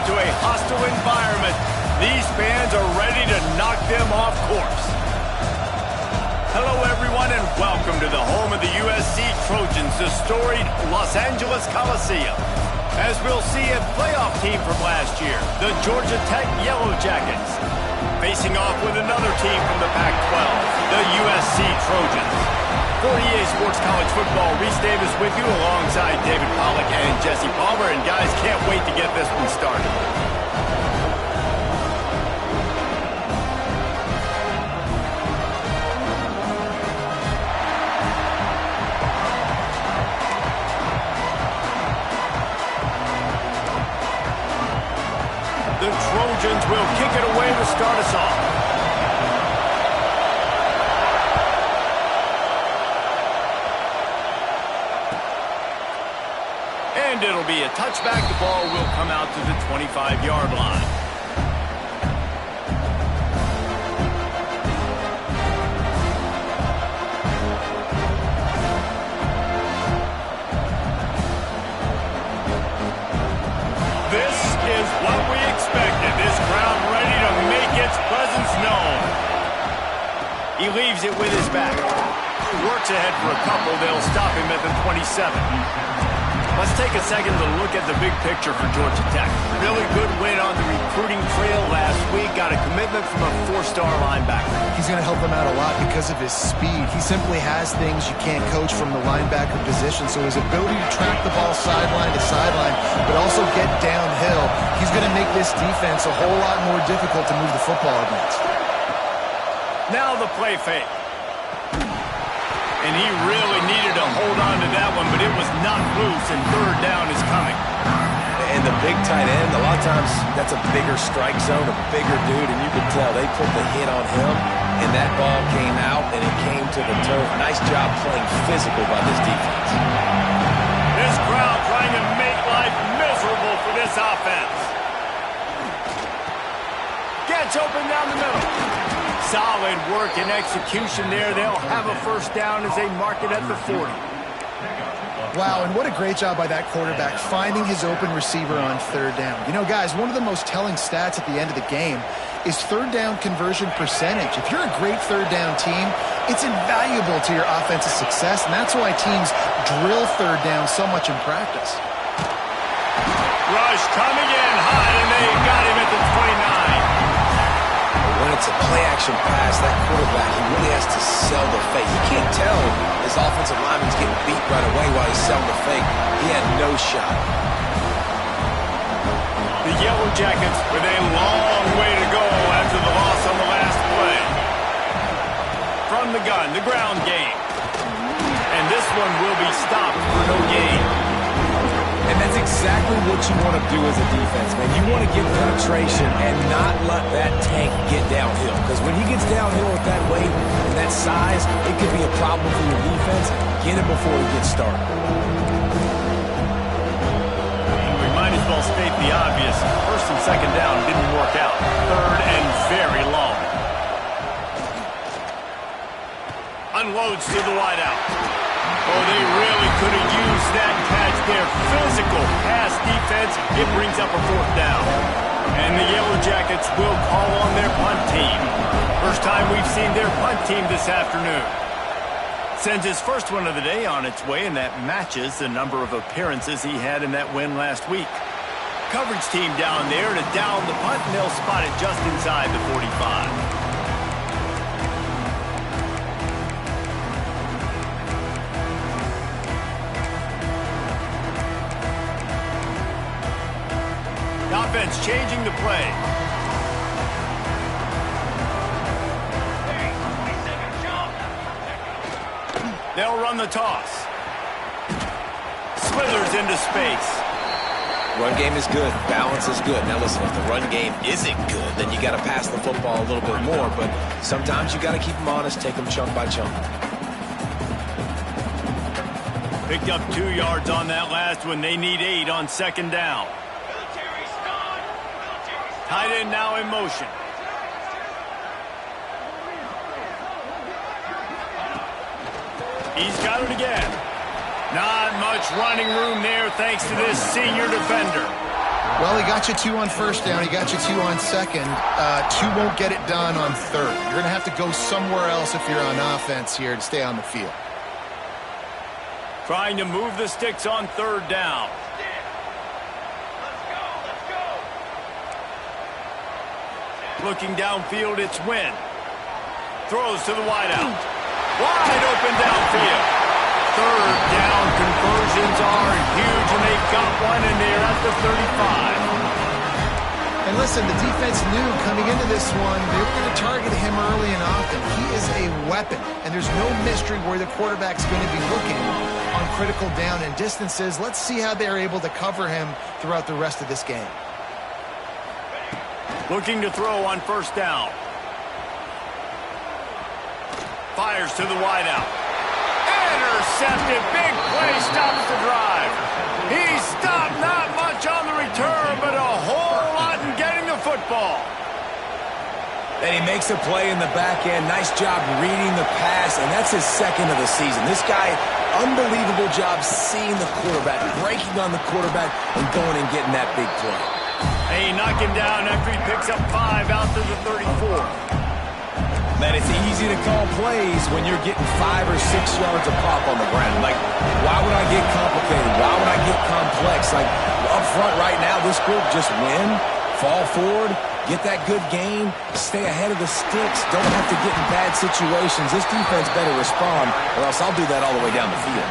into a hostile environment. These fans are ready to knock them off course. Hello, everyone, and welcome to the home of the USC Trojans, the storied Los Angeles Coliseum. As we'll see, a playoff team from last year, the Georgia Tech Yellow Jackets, facing off with another team from the Pac-12, the USC Trojans. For EA Sports College Football, Reese Davis with you alongside David Pollack and Jesse Palmer. And guys, can't wait to get this one started. The Trojans will kick it away to start us off. And it'll be a touchback. The ball will come out to the 25-yard line. This is what we expected. This crowd ready to make its presence known. He leaves it with his back. Works ahead for a couple. They'll stop him at the 27. Let's take a second to look at the big picture for Georgia Tech. Really good win on the recruiting trail last week. Got a commitment from a 4-star linebacker. He's going to help them out a lot because of his speed. He simply has things you can't coach from the linebacker position. So his ability to track the ball sideline to sideline, but also get downhill, he's going to make this defense a whole lot more difficult to move the football against. Now the play fake. And he really needed to hold on to that one, but it was not loose, and third down is coming. And the big tight end, a lot of times that's a bigger strike zone, a bigger dude, and you can tell they put the hit on him, and that ball came out, and it came to the turf. Nice job playing physical by this defense. This crowd trying to make life miserable for this offense. Gets open down the middle. Solid work and execution there. They'll have a first down as they mark it at the 40. Wow, and what a great job by that quarterback finding his open receiver on third down. You know, guys, one of the most telling stats at the end of the game is third down conversion percentage. If you're a great third down team, it's invaluable to your offensive success, and that's why teams drill third down so much in practice. Rush coming in hot, and they got him at the 29. When it's a play-action pass, that quarterback, he really has to sell the fake. You can't tell his offensive lineman's getting beat right away while he's selling the fake. He had no shot. The Yellow Jackets with a long way to go after the loss on the last play. From the gun, the ground game. And this one will be stopped for no gain. And that's exactly what you want to do as a defense, man. You want to get penetration and not let that tank get downhill. Because when he gets downhill with that weight and that size, it could be a problem for your defense. Get him before he gets started. We might as well state the obvious. First and second down didn't work out. Third and very long. Unloads to the wideout. Oh, they really could have used that catch there. Physical pass defense. It brings up a fourth down. And the Yellow Jackets will call on their punt team. First time we've seen their punt team this afternoon. Sends his first one of the day on its way, and that matches the number of appearances he had in that win last week. Coverage team down there to down the punt, and they'll spot it just inside the 45. Offense changing the play. They'll run the toss. Slithers into space. Run game is good. Balance is good. Now listen, if the run game isn't good, then you got to pass the football a little bit more. But sometimes you got to keep them honest, take them chunk by chunk. Picked up 2 yards on that last one. They need 8 on second down. Tight end now in motion. He's got it again. Not much running room there thanks to this senior defender. Well, he got you 2 on first down. He got you 2 on second. 2 won't get it done on third. You're going to have to go somewhere else if you're on offense here to stay on the field. Trying to move the sticks on third down. Looking downfield, it's Wynn. Throws to the wideout. Wide open downfield. Third down conversions are huge, and they've got one, and they're at the 35. And listen, the defense knew coming into this one, they were going to target him early and often. He is a weapon, and there's no mystery where the quarterback's going to be looking on critical down and distances. Let's see how they're able to cover him throughout the rest of this game. Looking to throw on first down. Fires to the wideout. Intercepted. Big play stops the drive. He stopped not much on the return, but a whole lot in getting the football. And he makes a play in the back end. Nice job reading the pass, and that's his second of the season. This guy, unbelievable job seeing the quarterback, breaking on the quarterback, and going and getting that big play. They knock him down after he picks up 5 out to the 34. Man, it's easy to call plays when you're getting 5 or 6 yards a pop on the ground. Like, why would I get complicated? Why would I get complex? Like, up front right now, this group just win, fall forward, get that good gain, stay ahead of the sticks, don't have to get in bad situations. This defense better respond, or else I'll do that all the way down the field.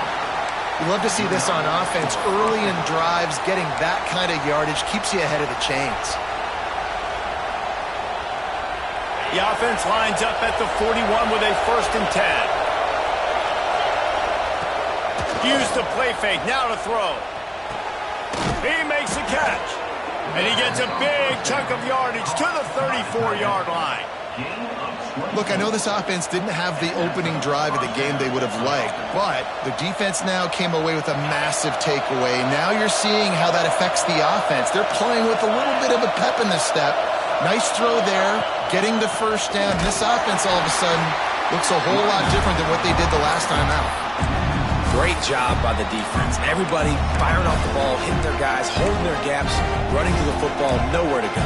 You love to see this on offense. Early in drives, getting that kind of yardage keeps you ahead of the chains. The offense lines up at the 41 with a 1st and 10. Use the play fake, now to throw. He makes a catch. And he gets a big chunk of yardage to the 34-yard line. Look, I know this offense didn't have the opening drive of the game they would have liked, but the defense now came away with a massive takeaway. Now you're seeing how that affects the offense. They're playing with a little bit of a pep in the step. Nice throw there, getting the first down. This offense all of a sudden looks a whole lot different than what they did the last time out. Great job by the defense. Everybody firing off the ball, hitting their guys, holding their gaps, running to the football, nowhere to go.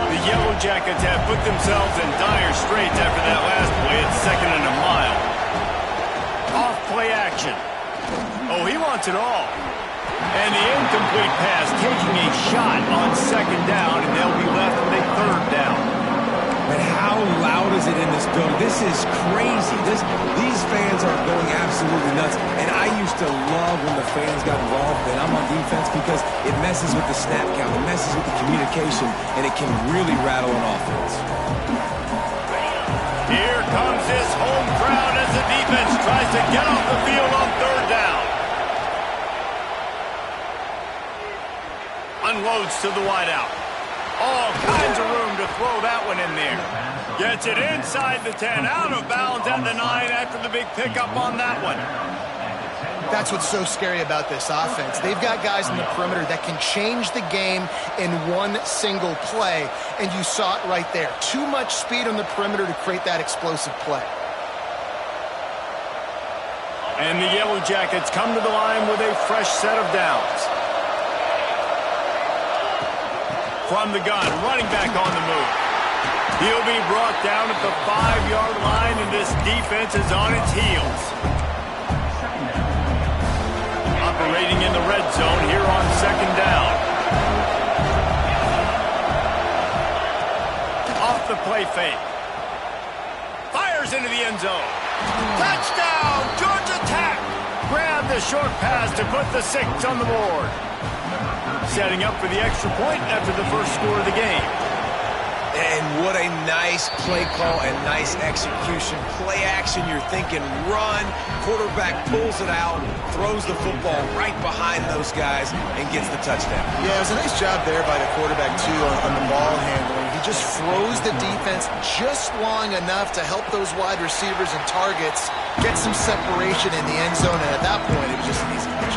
The Yellow Jackets have put themselves in dire straits after that last play at 2nd and a mile. Off play action. Oh, he wants it all. And the incomplete pass taking a shot on 2nd down, and they'll be left with a 3rd down. And how loud is it in this building? This is crazy. These fans are going absolutely nuts. And I used to love when the fans got involved, and I'm on defense, because it messes with the snap count, it messes with the communication, and it can really rattle an offense. Here comes this home crowd as the defense tries to get off the field on 3rd down. Unloads to the wideout. All kinds of room to throw that one in there. Gets it inside the 10, out of bounds at the 9 after the big pickup on that one. That's what's so scary about this offense. They've got guys in the perimeter that can change the game in one single play, and you saw it right there. Too much speed on the perimeter to create that explosive play. And the Yellow Jackets come to the line with a fresh set of downs. From the gun, running back on the move. He'll be brought down at the 5-yard line, and this defense is on its heels. Operating in the red zone here on 2nd down. Off the play fake. Fires into the end zone. Touchdown, Georgia Tech. Grab the short pass to put the 6 on the board. Setting up for the extra point after the first score of the game. And what a nice play call and nice execution. Play action, you're thinking run. Quarterback pulls it out, throws the football right behind those guys, and gets the touchdown. Yeah, it was a nice job there by the quarterback, too, on the ball handling. He just froze the defense just long enough to help those wide receivers and targets get some separation in the end zone, and at that point, it was just an easy catch.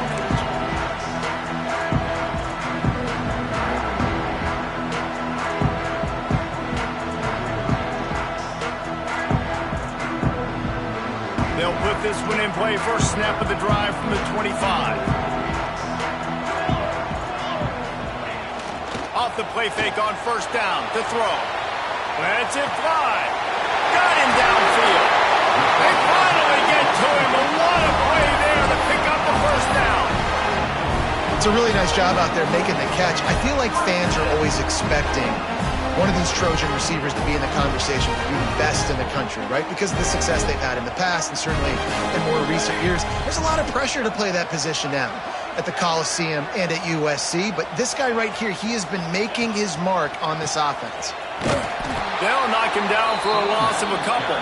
They'll put this one in play. First snap of the drive from the 25. play fake on first down to throw. Lets it fly. Got him downfield. They finally get to him. A lot of play there to pick up the first down. It's a really nice job out there making the catch. I feel like fans are always expecting one of these Trojan receivers to be in the conversation for being best in the country, right? Because of the success they've had in the past and certainly in more recent years. There's a lot of pressure to play that position now at the Coliseum and at USC. But this guy right here, he has been making his mark on this offense. They'll knock him down for a loss of a couple.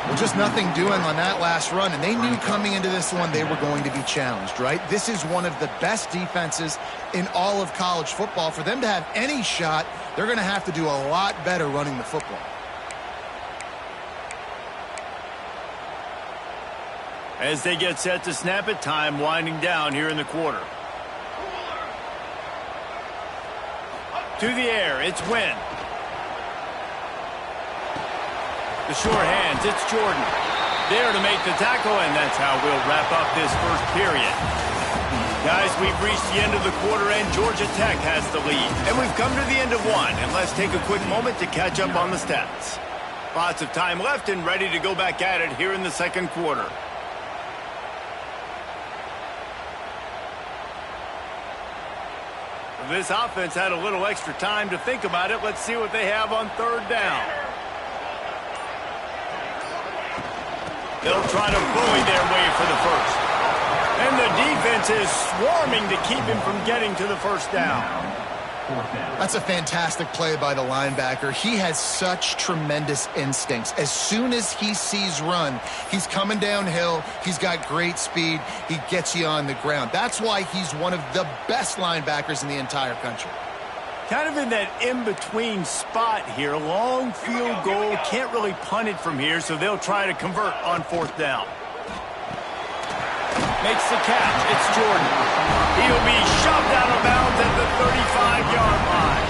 Well, just nothing doing on that last run, and they knew coming into this one they were going to be challenged, right? This is one of the best defenses in all of college football. For them to have any shot, they're going to have to do a lot better running the football. As they get set to snap it, time winding down here in the quarter. To the air, it's Wynn. The short hands, it's Jordan. There to make the tackle, and that's how we'll wrap up this first period. Guys, we've reached the end of the quarter, and Georgia Tech has the lead. And we've come to the end of one, and let's take a quick moment to catch up on the stats. Lots of time left and ready to go back at it here in the second quarter. This offense had a little extra time to think about it. Let's see what they have on third down. They'll try to bully their way for the first. And the defense is swarming to keep him from getting to the first down. That's a fantastic play by the linebacker. He has such tremendous instincts. As soon as he sees run, he's coming downhill. He's got great speed. He gets you on the ground. That's why he's one of the best linebackers in the entire country. Kind of in that in-between spot here. Long field goal. Can't really punt it from here, so they'll try to convert on fourth down. Makes the catch. It's Jordan. He'll be shoved out of bounds at the 35-yard line.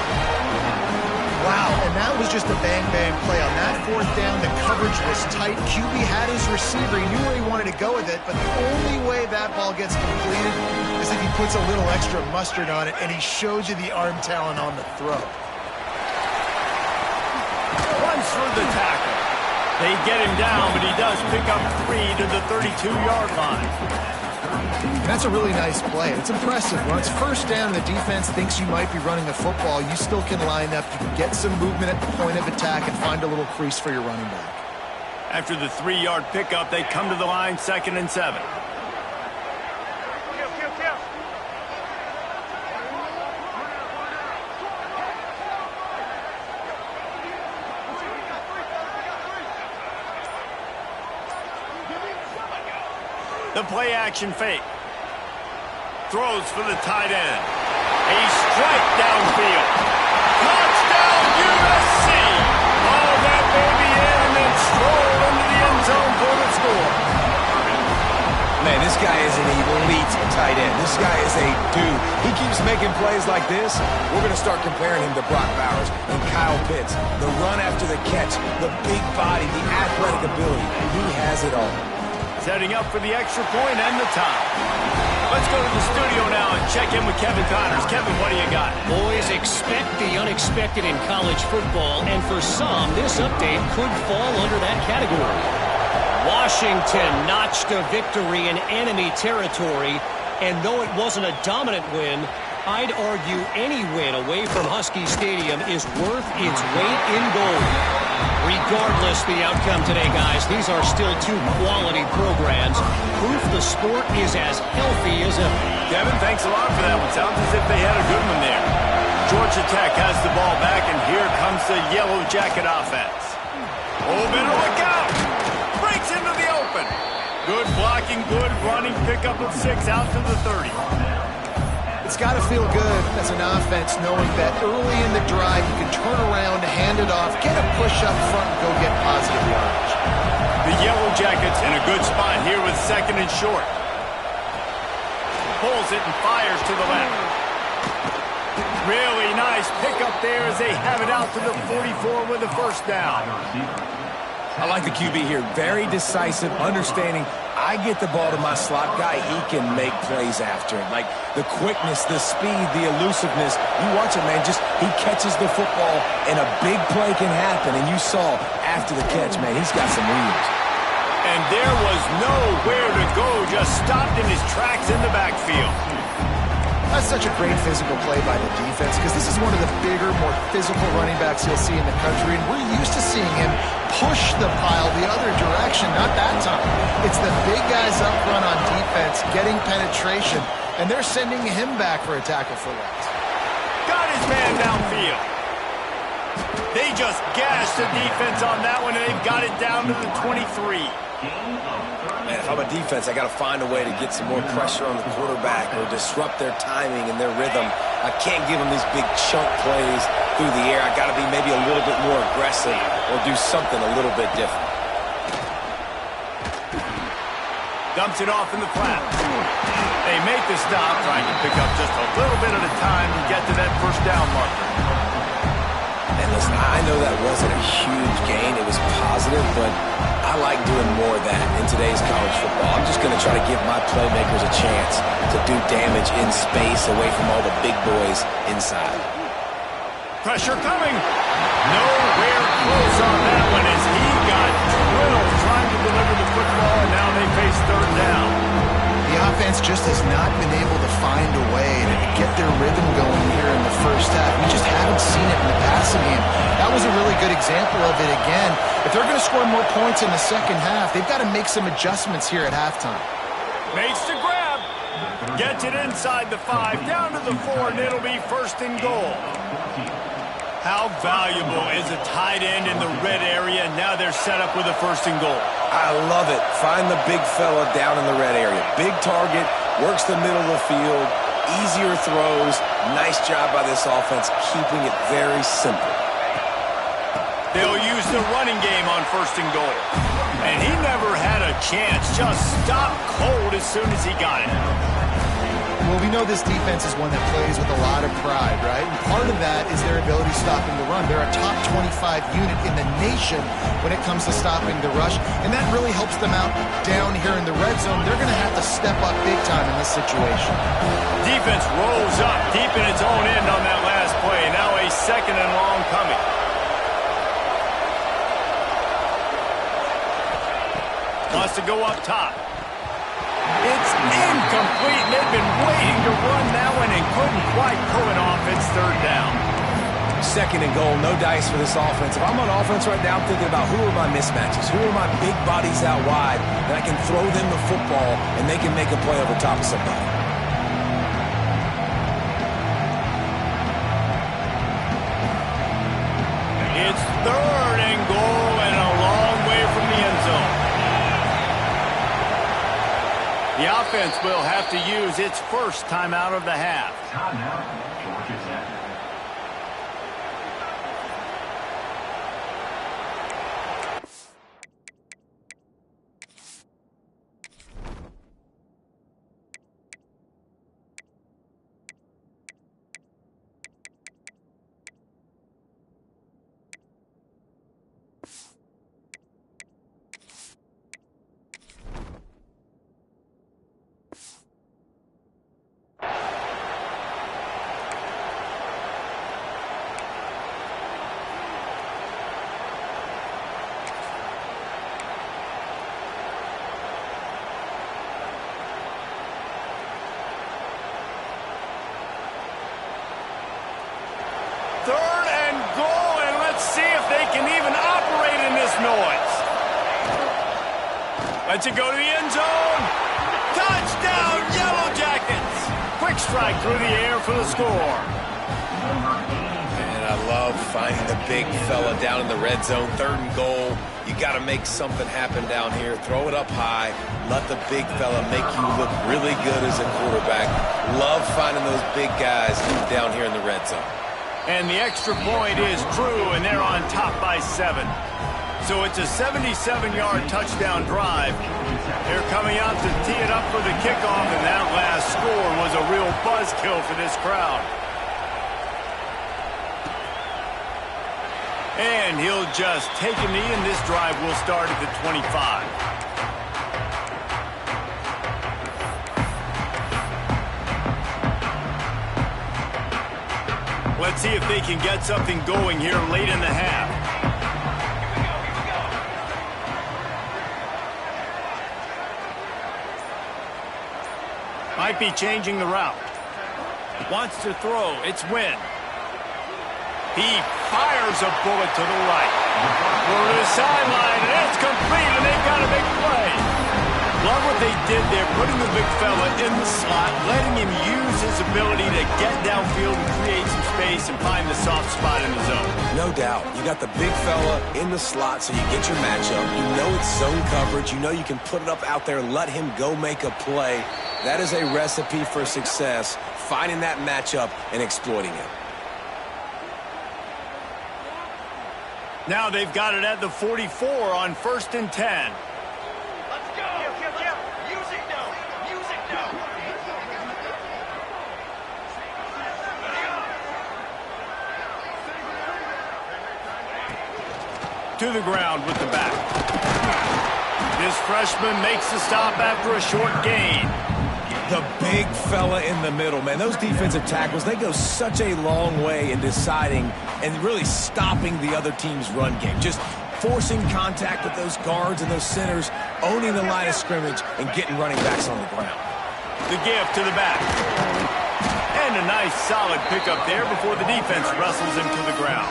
Wow, and that was just a bang-bang play. On that fourth down, the coverage was tight. QB had his receiver. He knew where he wanted to go with it, but the only way that ball gets completed is if he puts a little extra mustard on it, and he shows you the arm talent on the throw. Runs through the tackle. They get him down, but he does pick up 3 to the 32-yard line. That's a really nice play. It's impressive. When it's first down and the defense thinks you might be running the football, you still can line up. You can get some movement at the point of attack and find a little crease for your running back. After the 3-yard pickup, they come to the line, 2nd and 7. The play action fake. Throws for the tight end. A strike downfield. Touchdown USC. All that baby in and then stroll into the end zone for the score. Man, this guy is an elite tight end. This guy is a dude. He keeps making plays like this. We're going to start comparing him to Brock Bowers and Kyle Pitts. The run after the catch, the big body, the athletic ability. He has it all. Setting up for the extra point and the tie. Let's go to the studio now and check in with Kevin Connors. Kevin, what do you got? Boys, expect the unexpected in college football, and for some, this update could fall under that category. Washington notched a victory in enemy territory, and though it wasn't a dominant win, I'd argue any win away from Husky Stadium is worth its weight in gold. Regardless the outcome today, guys, these are still two quality programs. Proof the sport is as healthy as ever. Kevin, thanks a lot for that one. Sounds as if they had a good one there. Georgia Tech has the ball back, and here comes the Yellow Jacket offense. Oh, better look out! Breaks into the open. Good blocking, good running, pickup of 6 out to the 30. It's got to feel good as an offense knowing that early in the drive you can turn around, hand it off, get a push up front, and go get positive yardage. The Yellow Jackets in a good spot here with 2nd and short. Pulls it and fires to the left. Really nice pickup there as they have it out to the 44 with the first down. I like the QB here. Very decisive, understanding I get the ball to my slot guy, he can make plays after it. Like the quickness, the speed, the elusiveness. You watch it, man, just he catches the football and a big play can happen. And you saw after the catch, man, he's got some wheels. And there was nowhere to go, just stopped in his tracks in the backfield. That's such a great physical play by the defense because this is one of the bigger, more physical running backs you'll see in the country, and we're used to seeing him push the pile the other direction. Not that time. It's the big guys up front on defense getting penetration, and they're sending him back for a tackle for loss. Got his man downfield. They just gashed the defense on that one, and they've got it down to the 23. Man, if I'm a defense, I got to find a way to get some more pressure on the quarterback or disrupt their timing and their rhythm. I can't give them these big chunk plays through the air. I got to be maybe a little bit more aggressive or do something a little bit different. Dumps it off in the flat. They make the stop, trying to pick up just a little bit at a time to get to that first down marker. And listen, I know that wasn't a huge gain. It was positive, but I like doing more of that in today's college football. I'm just going to try to give my playmakers a chance to do damage in space away from all the big boys inside. Pressure coming. Nowhere close on that one as he got drilled trying to deliver the football, and now they face third down. The offense just has not been able to find a way to get their rhythm going here in the first half. We just haven't seen it in the passing game. That was a really good example of it again. If they're going to score more points in the second half, they've got to make some adjustments here at halftime. Makes the grab. Gets it inside the 5, down to the 4, and it'll be first and goal. How valuable is a tight end in the red area? Now they're set up with a first and goal. I love it. Find the big fella down in the red area. Big target, works the middle of the field, easier throws. Nice job by this offense, keeping it very simple. They'll use the running game on first and goal. And he never had a chance. Just stopped cold as soon as he got it. Well, we know this defense is one that plays with a lot of pride, right? And part of that is their ability stopping the run. They're a top 25 unit in the nation when it comes to stopping the rush, and that really helps them out down here in the red zone. They're going to have to step up big time in this situation. Defense rolls up deep in its own end on that last play. Now a second and long coming. Wants to go up top. It's incomplete. They've been waiting to run that one and couldn't quite pull it off. It's third down. Second and goal, no dice for this offense. If I'm on offense right now, I'm thinking about who are my mismatches, who are my big bodies out wide, and I can throw them the football, and they can make a play over top of somebody. It's third and goal and a long way from the end zone. The offense will have to use its first timeout of the half. Timeout, Georgia Tech. Third and goal, and let's see if they can even operate in this noise. Lets it go to the end zone. Touchdown, Yellow Jackets. Quick strike through the air for the score. And I love finding the big fella down in the red zone. Third and goal. You got to make something happen down here. Throw it up high. Let the big fella make you look really good as a quarterback. Love finding those big guys down here in the red zone. And the extra point is true, and they're on top by 7. So it's a 77-yard touchdown drive. They're coming out to tee it up for the kickoff, and that last score was a real buzzkill for this crowd. And he'll just take a knee, and this drive will start at the 25. Let's see if they can get something going here late in the half. Might be changing the route. Wants to throw. It's Wynn. He fires a bullet to the right. For the sideline, and it's complete, and they've got a big play. Love what they did there, putting the big fella in the slot, letting him use his ability to get downfield and create some space and find the soft spot in the zone. No doubt. You got the big fella in the slot, so you get your matchup. You know it's zone coverage. You know you can put it up out there and let him go make a play. That is a recipe for success, finding that matchup and exploiting it. Now they've got it at the 44 on 1st and 10. To the ground with the back. This freshman makes the stop after a short gain. The big fella in the middle, man. Those defensive tackles, they go such a long way in deciding and really stopping the other team's run game. Just forcing contact with those guards and those centers, owning the line of scrimmage, and getting running backs on the ground. The gift to the back. And a nice solid pickup there before the defense wrestles him to the ground.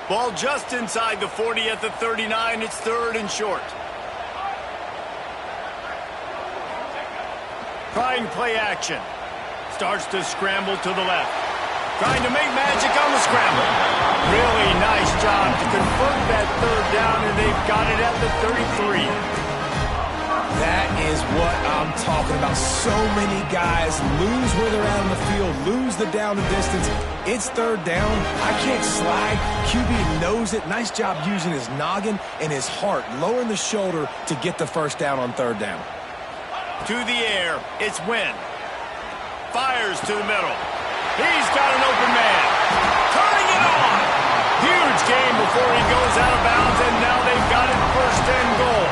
Ball just inside the 40 at the 39. It's 3rd and short. Trying play action. Starts to scramble to the left. Trying to make magic on the scramble. Really nice job to convert that 3rd down, and they've got it at the 33. That is what I'm talking about. So many guys lose where they're at on the field, lose the down and distance. It's 3rd down. I can't slide. QB knows it. Nice job using his noggin and his heart, lowering the shoulder to get the 1st down on 3rd down. To the air, it's Wynn. Fires to the middle. He's got an open man. Turning it on. Huge game before he goes out of bounds, and now they've got it 1st and goal.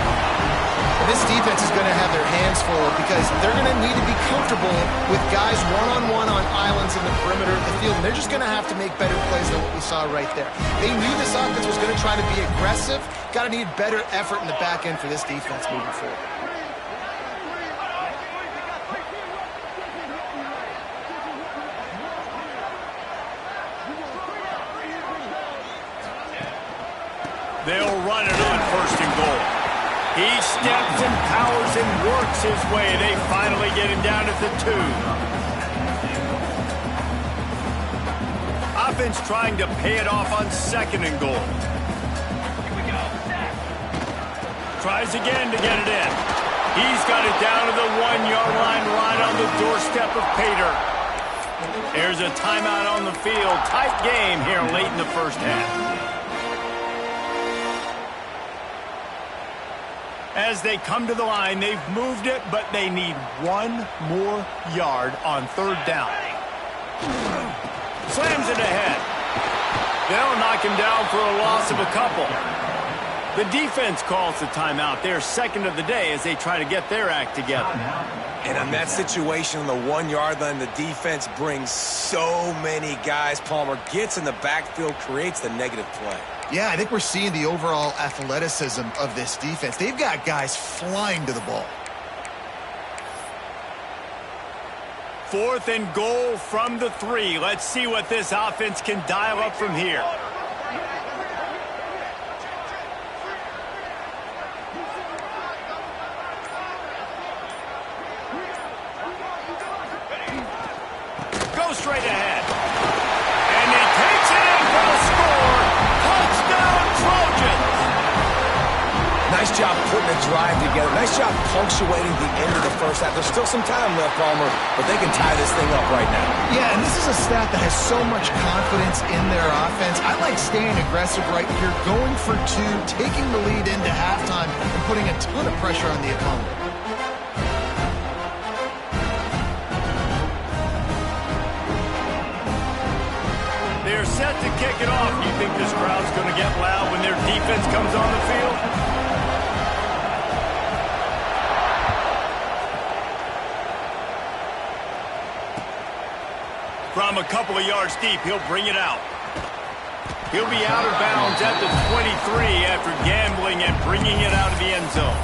This defense is going to have their hands full because they're going to need to be comfortable with guys one-on-one on islands in the perimeter of the field, and they're just going to have to make better plays than what we saw right there. They knew this offense was going to try to be aggressive. Got to need better effort in the back end for this defense moving forward. They'll run it on 1st and goal. He steps and powers and works his way. They finally get him down at the 2. Offense trying to pay it off on 2nd and goal. Tries again to get it in. He's got it down to the 1-yard line right on the doorstep of Pater. There's a timeout on the field. Tight game here late in the 1st half. As they come to the line, they've moved it, but they need 1 more yard on 3rd down. Slams it ahead. They'll knock him down for a loss of a couple. The defense calls the timeout. They're 2nd of the day as they try to get their act together. And in that situation on the 1-yard line, the defense brings so many guys. Palmer gets in the backfield, creates the negative play. Yeah, I think we're seeing the overall athleticism of this defense. They've got guys flying to the ball. 4th and goal from the 3. Let's see what this offense can dial up from here. Go straight ahead. And he takes it in for the score. Touchdown, Trojans. Nice job putting a drive together. Nice job punctuating the end of the 1st half. There's still some time left, Palmer, but they can tie this thing up right now. Yeah, and this is a staff that has so much confidence in their offense. I like staying aggressive right here, going for 2, taking the lead into halftime, and putting a ton of pressure on the opponent. they're set to kick it off. You think this crowd's going to get loud when their defense comes on the field? From a couple of yards deep, he'll bring it out. He'll be out of bounds at the 23 after gambling and bringing it out of the end zone.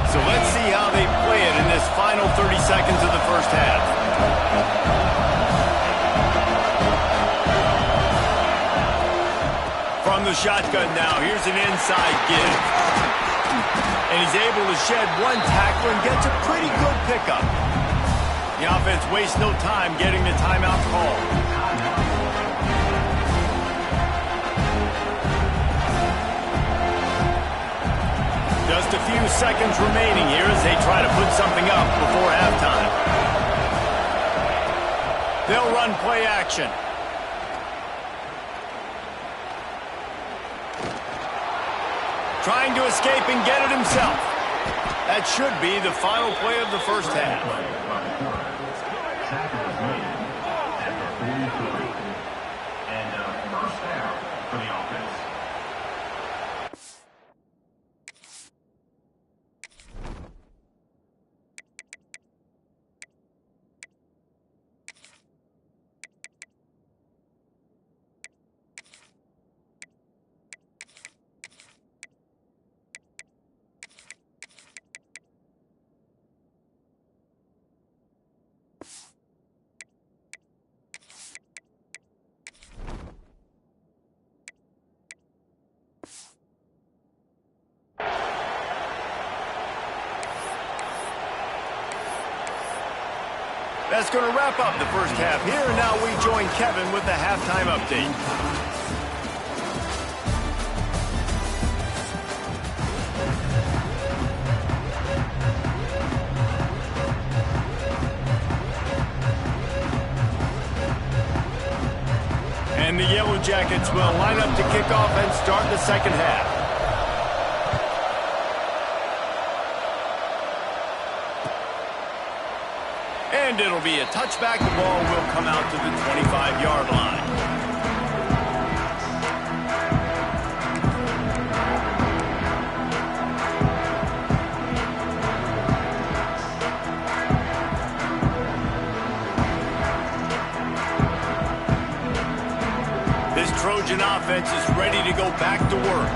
So let's see how they play it in this final 30 seconds of the first half. From the shotgun now, here's an inside give. And he's able to shed one tackle and gets a pretty good pickup. The offense wastes no time getting the timeout call. Just a few seconds remaining here as they try to put something up before halftime. They'll run play action. Trying to escape and get it himself. That should be the final play of the first half. Tackle is made at the 43. And first down for the offense. That's going to wrap up the first half here, and now we join Kevin with the halftime update. And the Yellow Jackets will line up to kick off and start the second half. And it'll be a touchback. The ball will come out to the 25-yard line. This Trojan offense is ready to go back to work.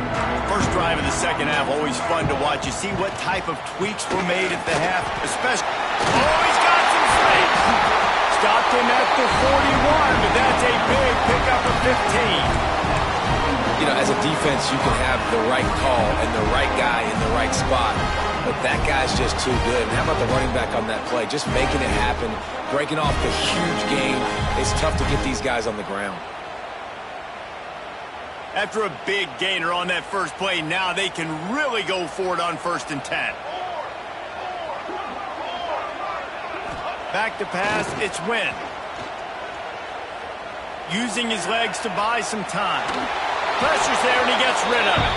First drive of the second half, always fun to watch. You see what type of tweaks were made at the half, especially... Oh, he's got some space! Stopped him at the 41, but that's a big pickup of 15. You know, as a defense, you can have the right call and the right guy in the right spot, but that guy's just too good. And how about the running back on that play? Just making it happen, breaking off the huge game. It's tough to get these guys on the ground. After a big gainer on that first play, now they can really go for it on 1st and 10. Back to pass, it's Wynn. Using his legs to buy some time. Pressure's there and he gets rid of it.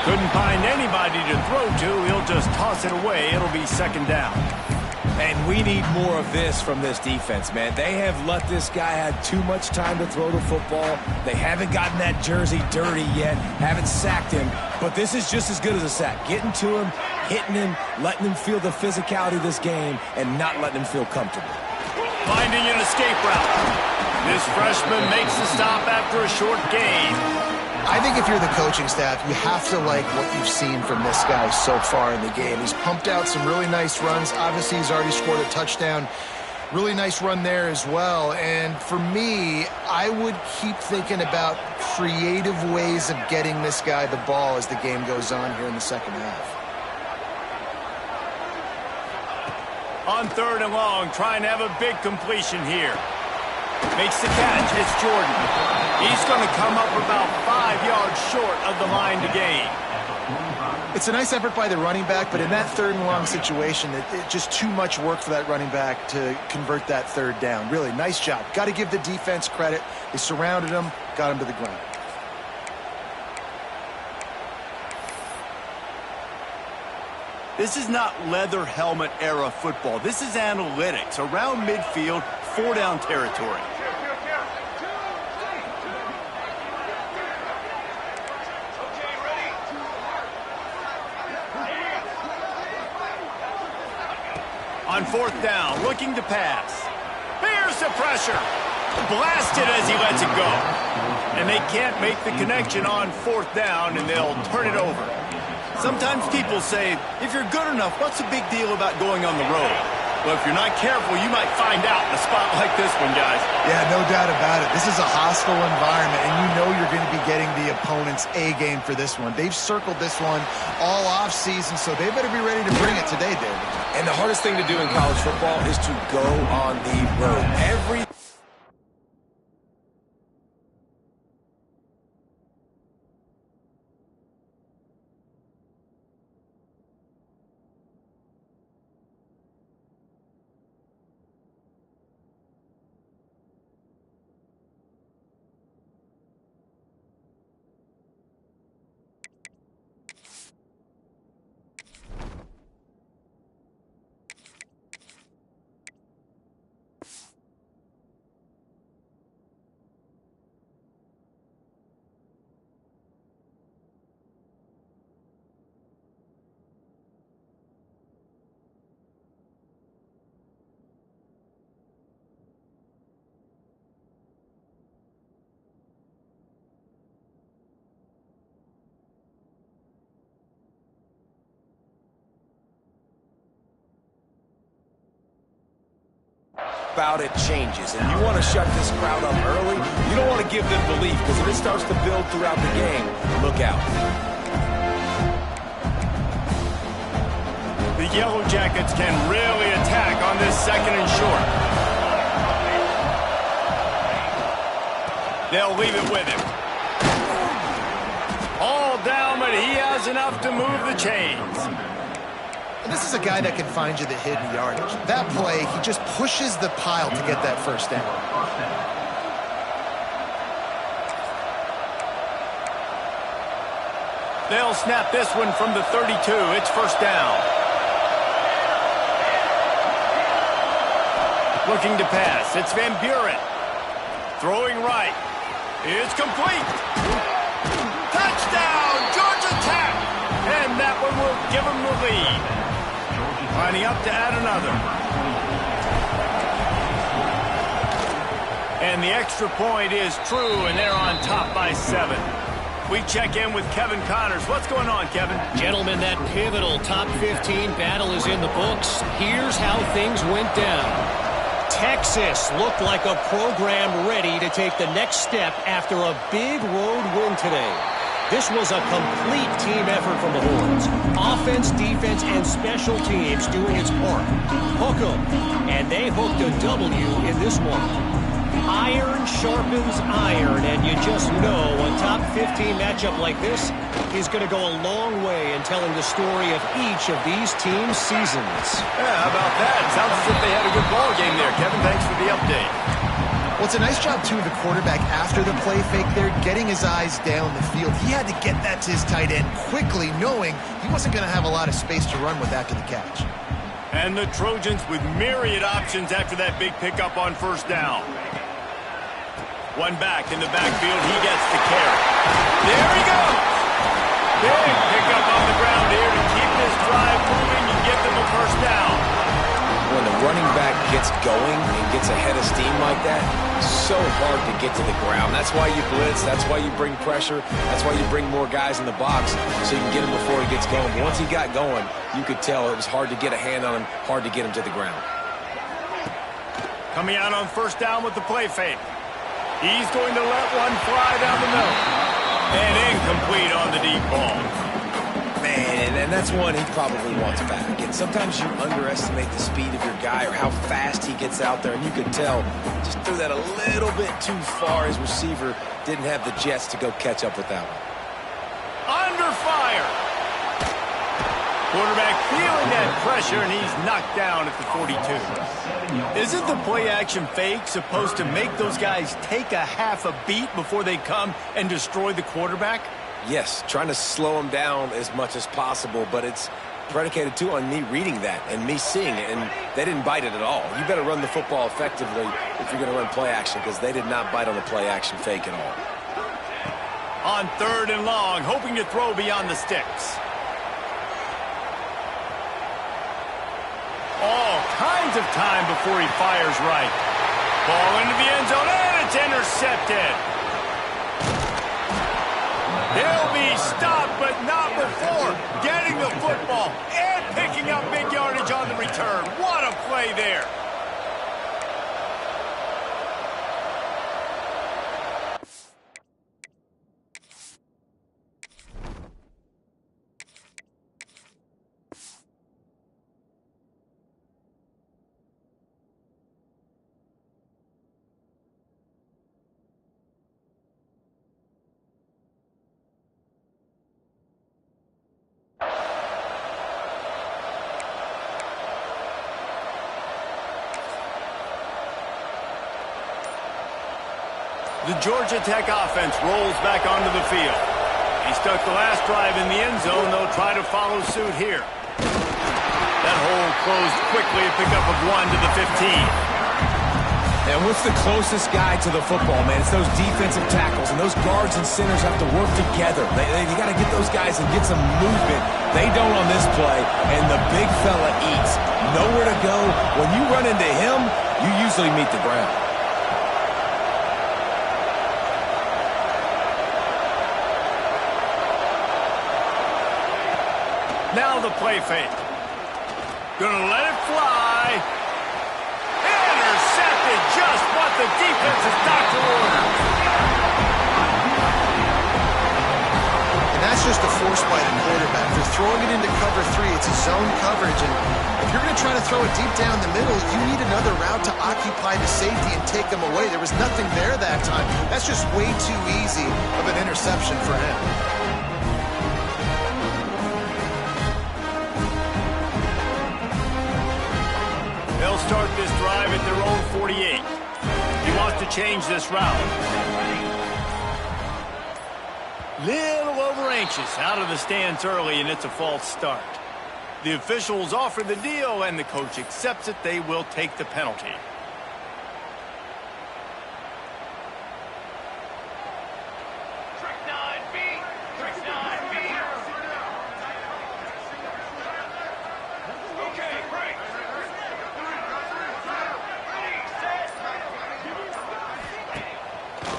Couldn't find anybody to throw to. He'll just toss it away. It'll be second down. And we need more of this from this defense, man. They have let this guy have too much time to throw the football. They haven't gotten that jersey dirty yet, haven't sacked him. But this is just as good as a sack. Getting to him, hitting him, letting him feel the physicality of this game, and not letting him feel comfortable. Finding an escape route. This freshman makes the stop after a short gain. I think if you're the coaching staff, you have to like what you've seen from this guy so far in the game. He's pumped out some really nice runs. Obviously, he's already scored a touchdown. Really nice run there as well. And for me, I would keep thinking about creative ways of getting this guy the ball as the game goes on here in the second half. On 3rd and long, trying to have a big completion here. Makes the catch. It's Jordan. He's going to come up about 5 yards short of the line to gain. It's a nice effort by the running back, but in that 3rd and long situation, it's just too much work for that running back to convert that 3rd down. Really, nice job. Got to give the defense credit. They surrounded him, got him to the ground. This is not leather helmet era football. This is analytics. Around midfield, 4-down territory. On 4th down, looking to pass. Here's the pressure. Blasted as he lets it go. And they can't make the connection on 4th down, and they'll turn it over. Sometimes people say, if you're good enough, what's the big deal about going on the road? Well, if you're not careful, you might find out in a spot like this one, guys. Yeah, no doubt about it. This is a hostile environment, and you know you're going to be getting the opponent's A game for this one. They've circled this one all offseason, so they better be ready to bring it today, David. And the hardest thing to do in college football is to go on the road. About it changes, and you want to shut this crowd up early. You don't want to give them belief, because if it starts to build throughout the game, look out. The Yellow Jackets can really attack on this 2nd and short. They'll leave it with him. All down, but he has enough to move the chains. And this is a guy that can find you the hidden yardage. That play, he just pushes the pile to get that 1st down. They'll snap this one from the 32. It's 1st down. Looking to pass. It's Van Buren. Throwing right. It's complete. Touchdown, Georgia Tech. And that one will give them the lead. Lining up to add another. And the extra point is true, and they're on top by 7. We check in with Kevin Connors. What's going on, Kevin? Gentlemen, that pivotal top 15 battle is in the books. Here's how things went down. Texas looked like a program ready to take the next step after a big road win today. This was a complete team effort from the Horns. Offense, defense, and special teams doing its part. Hook 'em, and they hooked a W in this one. Iron sharpens iron, and you just know a top 15 matchup like this is going to go a long way in telling the story of each of these teams' seasons. Yeah, how about that? Sounds as if they had a good ball game there. Kevin, thanks for the update. Well, it's a nice job, too, of the quarterback after the play fake there, getting his eyes down the field. He had to get that to his tight end quickly, knowing he wasn't going to have a lot of space to run with after the catch. And the Trojans with myriad options after that big pickup on 1st down. One back in the backfield. He gets the carry. There he goes. Big pickup on the ground here to keep this drive moving and get them a 1st down. When the running back gets going and gets ahead of steam like that, so hard to get to the ground. That's why you blitz. That's why you bring pressure. That's why you bring more guys in the box so you can get him before he gets going. But once he got going, you could tell it was hard to get a hand on him, hard to get him to the ground. Coming out on 1st down with the play fake. He's going to let one fly down the middle. And incomplete on the deep ball. Man, and that's one he probably wants back. And sometimes you underestimate the speed of your guy or how fast he gets out there, and you could tell just threw that a little bit too far. His receiver didn't have the jets to go catch up with that one. Under fire. Quarterback feeling that pressure, and he's knocked down at the 42. Isn't the play-action fake supposed to make those guys take a half a beat before they come and destroy the quarterback? Yes, trying to slow him down as much as possible, but it's predicated, too, on me reading that and me seeing it, and they didn't bite it at all. You better run the football effectively if you're going to run play action, because they did not bite on the play action fake at all. On 3rd and long, hoping to throw beyond the sticks. All kinds of time before he fires right. Ball into the end zone, and it's intercepted. He'll be stopped, but not before getting the football and picking up big yardage on the return. What a play there. The Georgia Tech offense rolls back onto the field. He stuck the last drive in the end zone. They'll try to follow suit here. That hole closed quickly, a pickup of 1 to the 15. And what's the closest guy to the football, man? It's those defensive tackles, and those guards and centers have to work together. You got to get those guys and get some movement. They don't on this play, and the big fella eats. Nowhere to go. When you run into him, you usually meet the ground. Now the play fake. Gonna let it fly. Intercepted, just what the defense is doctor ordered. And that's just a force by the quarterback. They're throwing it into cover 3. It's a zone coverage. And if you're going to try to throw it deep down the middle, you need another route to occupy the safety and take them away. There was nothing there that time. That's just way too easy of an interception for him. They'll start this drive at their own 48. He wants to change this route. Little over anxious, out of the stands early, and it's a false start. The officials offer the deal, and the coach accepts it. They will take the penalty.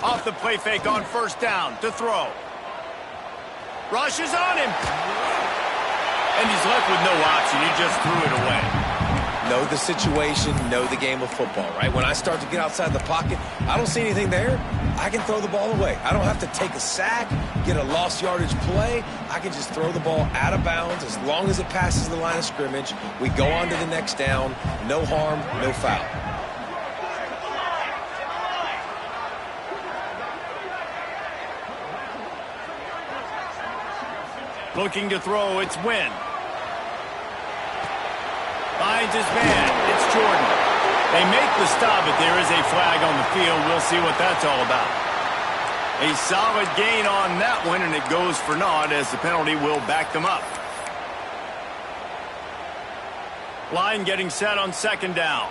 Off the play fake on 1st down to throw. Rushes on him. And he's left with no option. He just threw it away. Know the situation, know the game of football, right? When I start to get outside the pocket, I don't see anything there. I can throw the ball away. I don't have to take a sack, get a lost yardage play. I can just throw the ball out of bounds as long as it passes the line of scrimmage. We go on to the next down. No harm, no foul. Looking to throw, it's Wynn. Finds his man, it's Jordan. They make the stop, but there is a flag on the field. We'll see what that's all about. A solid gain on that one, and it goes for naught as the penalty will back them up. Line getting set on 2nd down.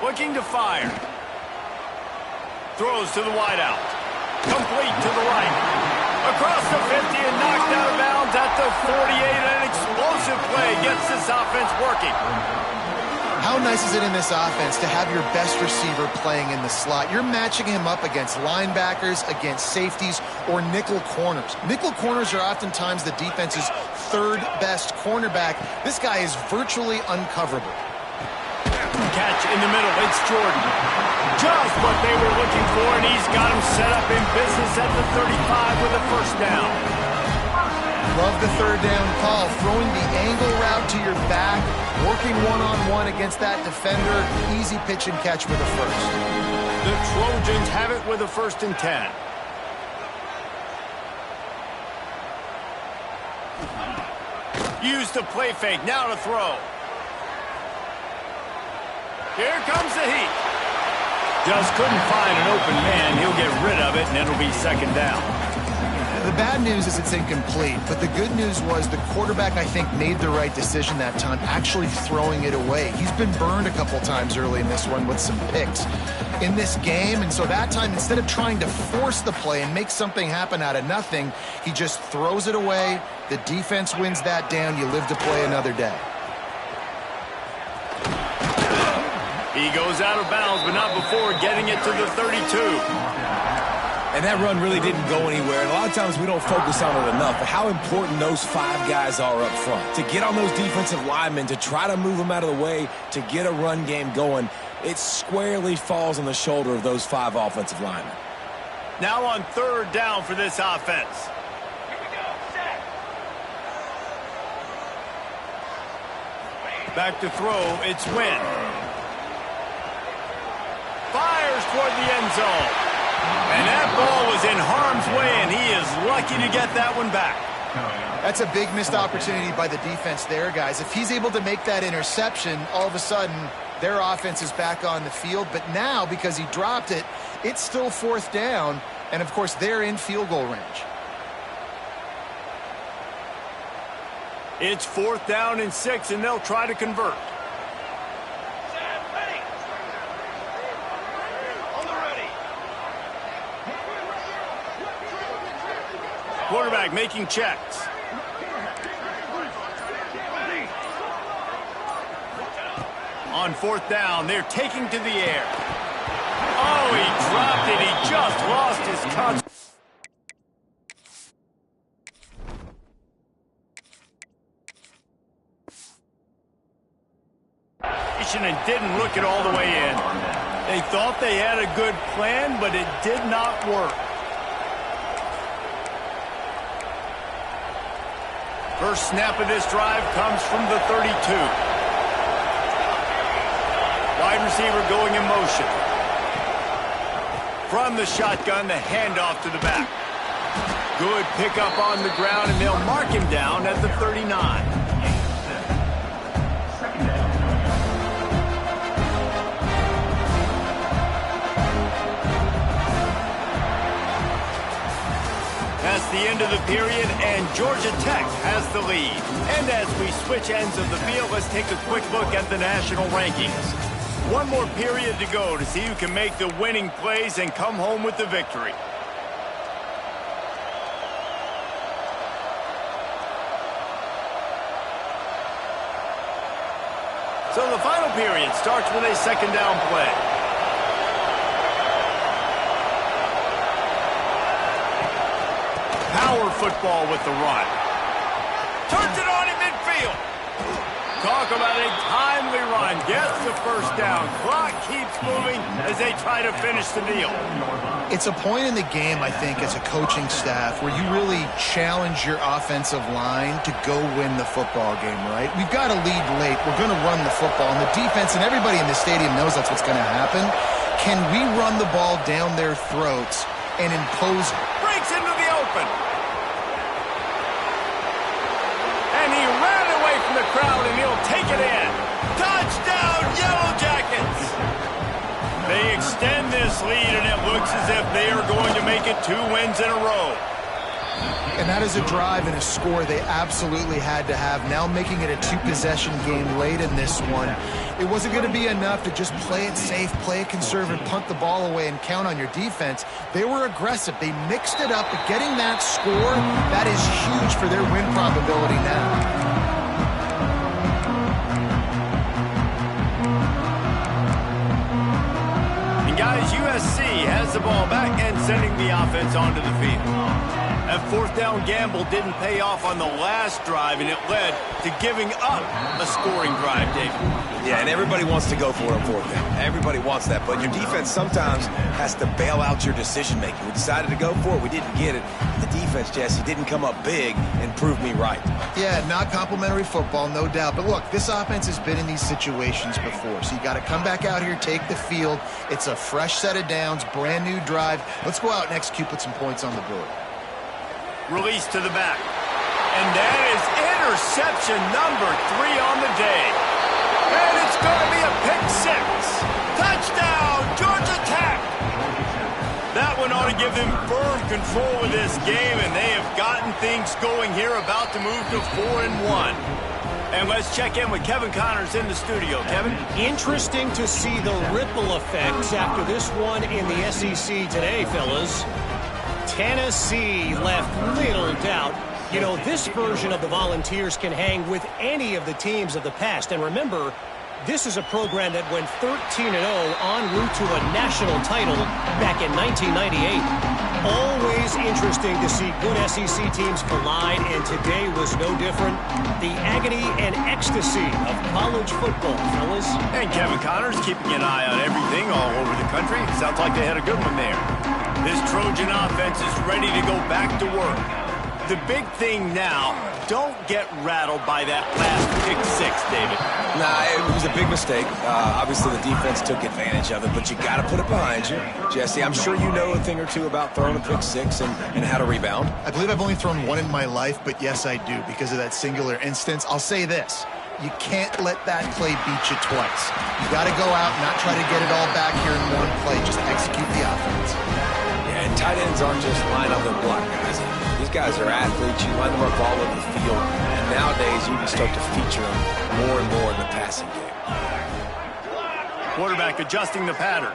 Looking to fire. Throws to the wideout. Complete to the right. Across the 50 and knocked out of bounds at the 48. An explosive play gets this offense working. How nice is it in this offense to have your best receiver playing in the slot? You're matching him up against linebackers, against safeties, or nickel corners. Nickel corners are oftentimes the defense's 3rd best cornerback. This guy is virtually uncoverable. Catch in the middle, it's Jordan. Just what they were looking for, and he's got him set up in business at the 35 with a 1st down. Love the 3rd down call, throwing the angle route to your back, working one-on-one against that defender. Easy pitch and catch with a 1st. The Trojans have it with a 1st and 10. Use the play fake, now to throw. Here comes the heat. Just couldn't find an open man. He'll get rid of it, and it'll be second down. The bad news is it's incomplete, but the good news was the quarterback, I think, made the right decision that time, actually throwing it away. He's been burned a couple times early in this one with some picks in this game, and so that time, instead of trying to force the play and make something happen out of nothing, he just throws it away. The defense wins that down. You live to play another day. He goes out of bounds, but not before getting it to the 32. And that run really didn't go anywhere. And a lot of times we don't focus on it enough, but how important those 5 guys are up front. To get on those defensive linemen, to try to move them out of the way, to get a run game going, it squarely falls on the shoulder of those 5 offensive linemen. Now on third down for this offense. Back to throw, it's Wynn. Fires toward the end zone. And that ball was in harm's way, and he is lucky to get that one back. That's a big missed opportunity by the defense there, guys. If he's able to make that interception, all of a sudden, their offense is back on the field. But now, because he dropped it, it's still fourth down. And, of course, they're in field goal range. It's 4th down and 6, and they'll try to convert. Quarterback making checks. On 4th down, they're taking to the air. Oh, he dropped it. He just lost his concentration and didn't look it all the way in. They thought they had a good plan, but it did not work. First snap of this drive comes from the 32. Wide receiver going in motion. From the shotgun, the handoff to the back. Good pickup on the ground, and they'll mark him down at the 39. That's the end of the period, and Georgia Tech has the lead. And as we switch ends of the field, let's take a quick look at the national rankings. One more period to go to see who can make the winning plays and come home with the victory. So the final period starts with a second down play. Power football with the run. Turns it on in midfield. Talk about a timely run. Gets the first down. Clock keeps moving as they try to finish the deal. It's a point in the game, I think, as a coaching staff where you really challenge your offensive line to go win the football game, right? We've got to lead late. We're going to run the football. And the defense and everybody in the stadium knows that's what's going to happen. Can we run the ball down their throats and impose? Breaks into the open. And he ran away from the crowd, and he'll take it in. Touchdown, Yellow Jackets! They extend this lead, and it looks as if they are going to make it 2 wins in a row. And that is a drive and a score they absolutely had to have. Now making it a 2-possession game late in this one. It wasn't going to be enough to just play it safe, play it conservative, punt the ball away, and count on your defense. They were aggressive. They mixed it up, but getting that score, that is huge for their win probability now. Guys, USC has the ball back and sending the offense onto the field. That 4th down gamble didn't pay off on the last drive, and it led to giving up a scoring drive, David. Yeah, and everybody wants to go for it on 4th down. Everybody wants that, but your defense sometimes has to bail out your decision-making. We decided to go for it. We didn't get it. The defense, Jesse, didn't come up big and prove me right. Yeah, not complimentary football, no doubt. But look, this offense has been in these situations before, so you got to come back out here, take the field. It's a fresh set of downs, brand new drive. Let's go out and execute, put some points on the board. Release to the back. And that is interception number 3 on the day. And it's going to be a pick 6. Touchdown, Georgia Tech! give them firm control of this game, and they have gotten things going here, about to move to 4-1. And let's check in with Kevin Connors in the studio. Kevin? Interesting to see the ripple effects after this one in the SEC today, fellas. Tennessee left little doubt. You know, this version of the Volunteers can hang with any of the teams of the past. And remember, this is a program that went 13-0 en route to a national title back in 1998. Always interesting to see good SEC teams collide, and today was no different. The agony and ecstasy of college football, fellas. And Kevin Connors keeping an eye on everything all over the country. Sounds like they had a good one there. This Trojan offense is ready to go back to work. The big thing now, don't get rattled by that last pick six, David. Nah, it was a big mistake. Obviously, the defense took advantage of it, but you got to put it behind you. Jesse, I'm sure you know a thing or two about throwing a pick six and how to rebound. I believe I've only thrown one in my life, but yes, I do, because of that singular instance. I'll say this. You can't let that play beat you twice. You got to go out and not try to get it all back here in one play. Just execute the offense. Yeah, and tight ends aren't just line up and block guys. These guys are athletes. You line them up all over the field. And nowadays, you can start to feature them more and more in the passing game. Quarterback adjusting the pattern.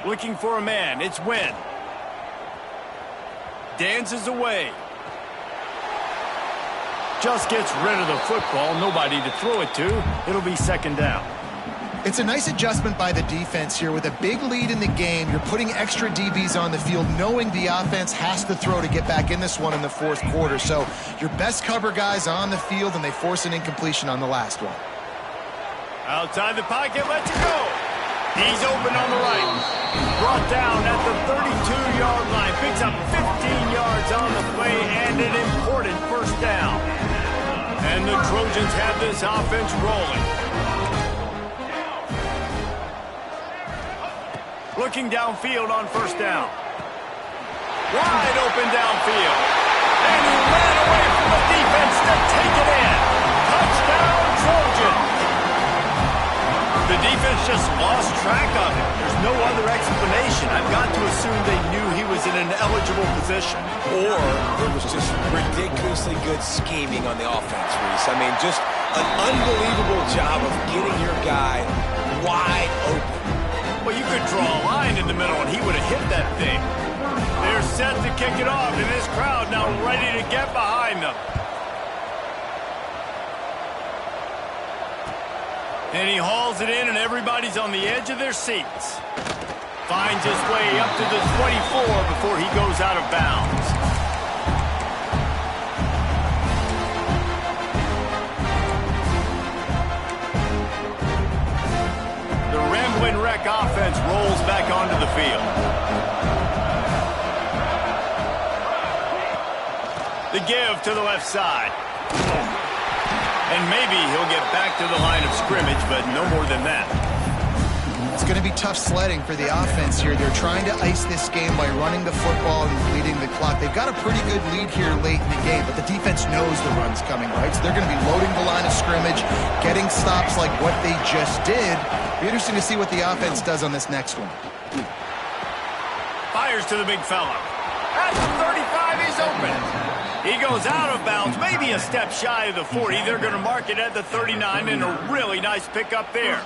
Looking for a man. It's Wynn. Dances away. Just gets rid of the football. Nobody to throw it to. It'll be second down. It's a nice adjustment by the defense here. With a big lead in the game, you're putting extra DBs on the field, knowing the offense has to throw to get back in this one in the fourth quarter. So your best cover guys on the field, and they force an incompletion on the last one. Outside the pocket, lets it go. He's open on the right. Brought down at the 32-yard line. Picks up 15 yards on the play and an important first down. And the Trojans have this offense rolling. Looking downfield on first down. Wide open downfield. And he ran away from the defense to take it in. Touchdown, Trojans. The defense just lost track of him. There's no other explanation. I've got to assume they knew he was in an eligible position. Or it was just ridiculously good scheming on the offense, Reese. I mean, just an unbelievable job of getting your guy wide open. Well, you could draw a line in the middle, and he would have hit that thing. They're set to kick it off, and this crowd now ready to get behind them. And he hauls it in, and everybody's on the edge of their seats. Finds his way up to the 24 before he goes out of bounds. The Ramblin' Wreck offense rolls back onto the field. The give to the left side. And maybe he'll get back to the line of scrimmage, but no more than that. It's going to be tough sledding for the offense here. They're trying to ice this game by running the football and leading the clock. They've got a pretty good lead here late in the game, but the defense knows the run's coming, right? So they're going to be loading the line of scrimmage, getting stops like what they just did. Be interesting to see what the offense does on this next one. Fires to the big fella. At the 35, he's open. He goes out of bounds, maybe a step shy of the 40. They're going to mark it at the 39, and a really nice pickup there.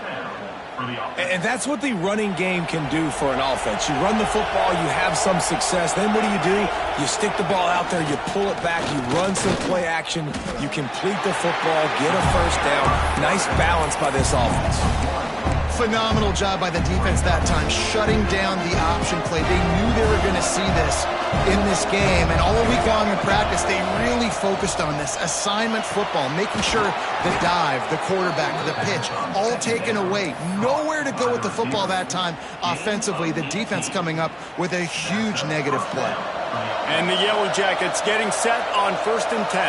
And that's what the running game can do for an offense. You run the football, you have some success. Then what do? You stick the ball out there, you pull it back, you run some play action, you complete the football, get a first down. Nice balance by this offense. Phenomenal job by the defense that time, shutting down the option play. They knew they were going to see this in this game, and all week long in practice, they really focused on this assignment football, making sure the dive, the quarterback, the pitch, all taken away. Nowhere to go with the football that time offensively. The defense coming up with a huge negative play. And the Yellow Jackets getting set on 1st and 10.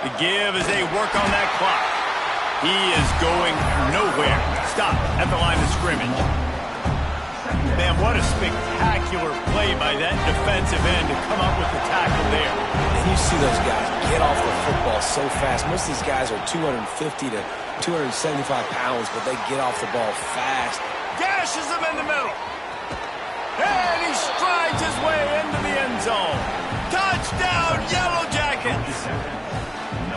The give as they work on that clock. He is going nowhere. Stop at the line of scrimmage. Man, what What a spectacular play by that defensive end to come up with the tackle there. And you see those guys get off the football so fast. Most of these guys are 250 to 275 pounds, but they get off the ball fast. Gashes him in the middle. And he strides his way into the end zone. Touchdown, Yellow Jackets!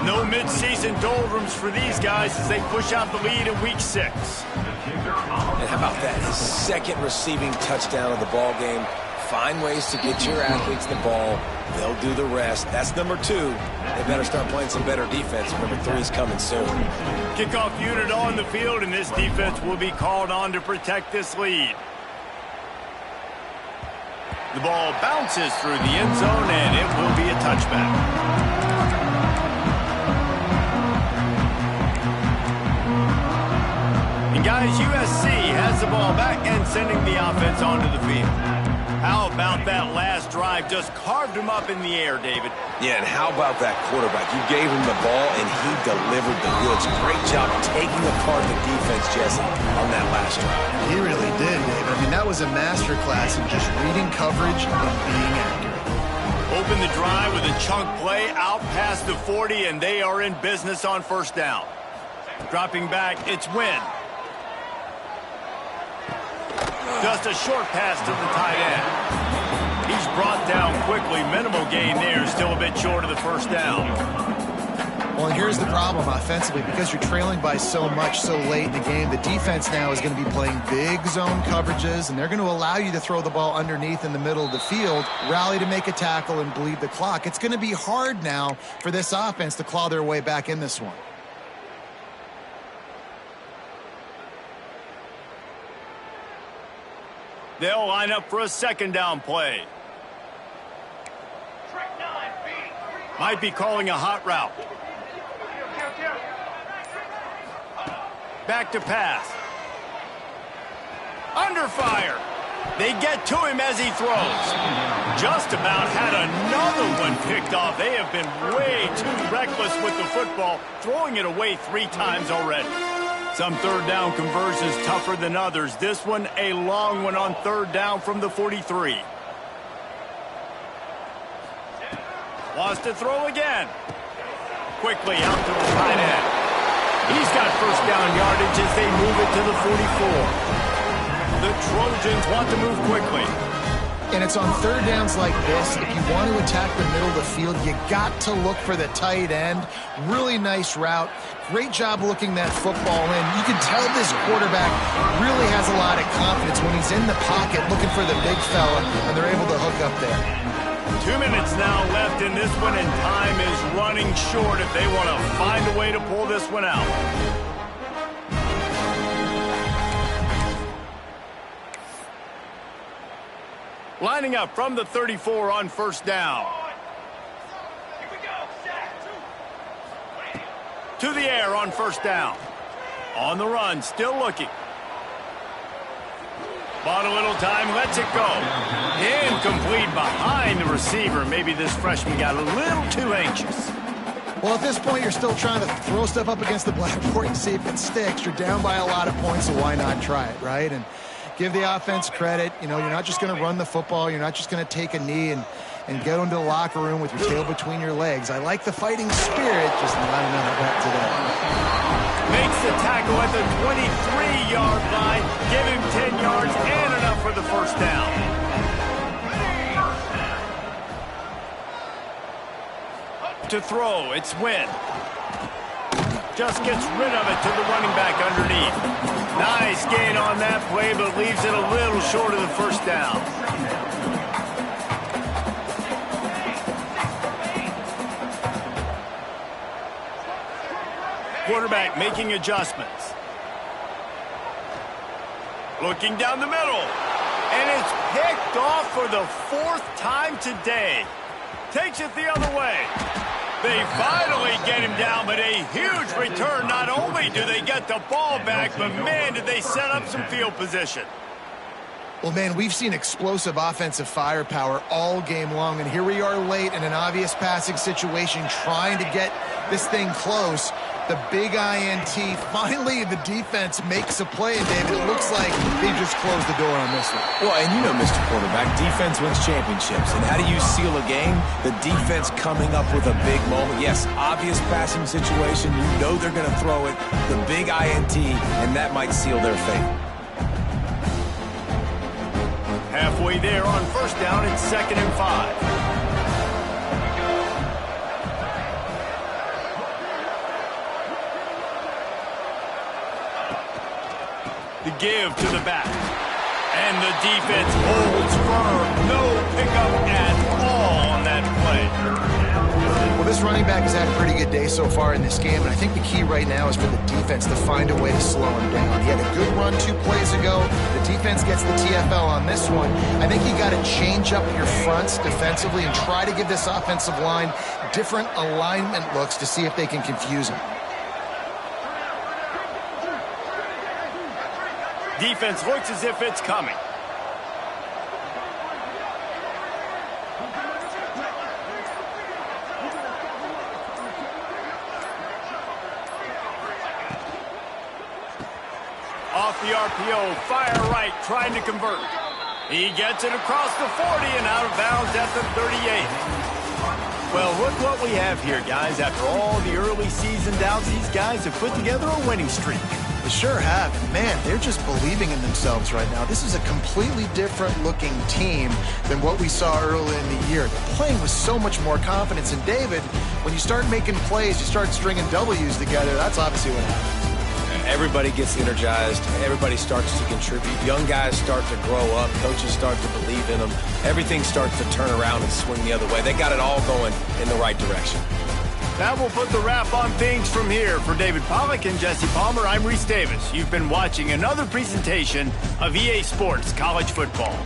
No mid-season doldrums for these guys as they push out the lead in Week 6. And how about that? His second receiving touchdown of the ball game. Find ways to get your athletes the ball. They'll do the rest. That's number 2. They better start playing some better defense. Number 3 is coming soon. Kickoff unit on the field, and this defense will be called on to protect this lead. The ball bounces through the end zone, and it will be a touchback. And guys, USC has the ball back and sending the offense onto the field. How about that last drive? Just carved him up in the air, David. Yeah, and how about that quarterback? You gave him the ball, and he delivered the goods. Great job taking apart the defense, Jesse, on that last drive. He really did, David. I mean, that was a masterclass in just reading coverage and being accurate. Open the drive with a chunk play out past the 40, and they are in business on first down. Dropping back, it's Wynn. Just a short pass to the tight end. He's brought down quickly. Minimal gain there. Still a bit short of the first down. Well, and here's the problem offensively. Because you're trailing by so much so late in the game, the defense now is going to be playing big zone coverages, and they're going to allow you to throw the ball underneath in the middle of the field, rally to make a tackle, and bleed the clock. It's going to be hard now for this offense to claw their way back in this one. They'll line up for a second down play. Might be calling a hot route. Back to pass. Under fire. They get to him as he throws. Just about had another one picked off. They have been way too reckless with the football, throwing it away 3 times already. Some third down conversions tougher than others. This one, a long one on third down from the 43. Wants to throw again. Quickly out to the tight end. He's got first down yardage as they move it to the 44. The Trojans want to move quickly. And it's on third downs like this. If you want to attack the middle of the field, you got to look for the tight end. Really nice route. Great job looking that football in. You can tell this quarterback really has a lot of confidence when he's in the pocket looking for the big fella, and they're able to hook up there. 2 minutes now left in this one, and time is running short if they want to find a way to pull this one out. Lining up from the 34 on first down. To the air on first down. On the run, still looking. Bought a little time, lets it go. Incomplete behind the receiver. Maybe this freshman got a little too anxious. Well, at this point, you're still trying to throw stuff up against the blackboard and see if it sticks. You're down by a lot of points, so why not try it, right? And give the offense credit. You know, you're not just going to run the football. You're not just going to take a knee and go into the locker room with your tail between your legs. I like the fighting spirit, just not enough of that today. Makes the tackle at the 23-yard line. Give him 10 yards and enough for the first down. To throw, it's Wynn. Just gets rid of it to the running back underneath. Nice gain on that play, but leaves it a little short of the first down. Quarterback making adjustments. Looking down the middle. And it's picked off for the 4th time today. Takes it the other way. They finally get him down, but a huge return. Not only do they get the ball back, but man, did they set up some field position. Well, man, we've seen explosive offensive firepower all game long, and here we are late in an obvious passing situation trying to get this thing close. The big INT. Finally, the defense makes a play, and David, it looks like they just closed the door on this one. Well, and you know, Mr. Quarterback, defense wins championships. And how do you seal a game? The defense coming up with a big moment. Yes, obvious passing situation. You know they're going to throw it. The big INT, and that might seal their fate. Halfway there on first down, it's 2nd and 5. The give to the back. And the defense holds firm. No pickup at all on that play. Well, this running back has had a pretty good day so far in this game, and I think the key right now is for the defense to find a way to slow him down. He had a good run 2 plays ago. The defense gets the TFL on this one. I think you got to change up your fronts defensively and try to give this offensive line different alignment looks to see if they can confuse him. Defense looks as if it's coming. Off the RPO, fire right, trying to convert. He gets it across the 40 and out of bounds at the 38. Well, look what we have here, guys. After all the early season doubts, these guys have put together a winning streak. They sure have. And man, they're just believing in themselves right now. This is a completely different looking team than what we saw early in the year. They're playing with so much more confidence. And David, when you start making plays, you start stringing W's together, that's obviously what happens. Everybody gets energized. Everybody starts to contribute. Young guys start to grow up. Coaches start to believe in them. Everything starts to turn around and swing the other way. They got it all going in the right direction. That will put the wrap on things from here. For David Pollack and Jesse Palmer, I'm Reese Davis. You've been watching another presentation of EA Sports College Football.